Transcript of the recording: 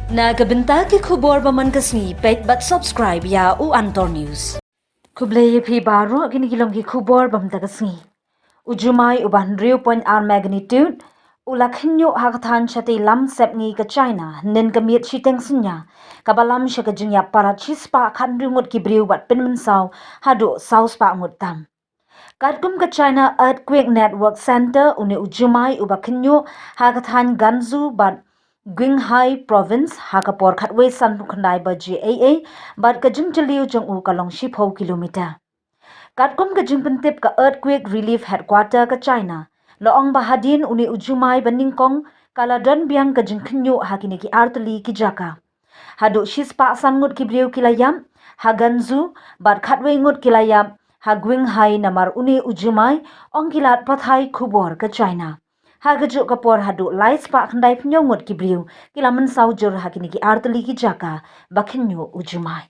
Nagabenta ki khubor baman kasni pet but subscribe ya u Antor News. Kubleye phi baro ginigilong ki khubor bam tagasni. Ujumai uban 0.r magnitude ulakhinyo hakathan chati lam sepngi ka China nen kamiet shiteng sinya kabalam shakajingya parachis pa khandringot ki briu bat pinmen saw hado south pa ngutam. Kadkum ka China Earthquake Network Center une ujumai ubakhinyo hakathan ganzu bat Qinghai Province hakapor khatwe san khandai ba GAA bat kajing chaliu jong u kalong shipho kilometer. Katkom kajing pentip ka Earthquake Relief Headquarter ka China. Loong bahadin uni ujumai baningkong kaladon biang kajing khnyo hakini ki artli ki jaka. Hadu shispa sangut ki briu kilayam haganzu bat khatwe ngut kilayam ha Qinghai namar uni ujumai ongkilat pathai khubor ka China. Hagajuk kapor hadu lais pa khandai pnyongot ki briu kilaman saujur hakini ki artli ki jaka bakhinyo ujumai.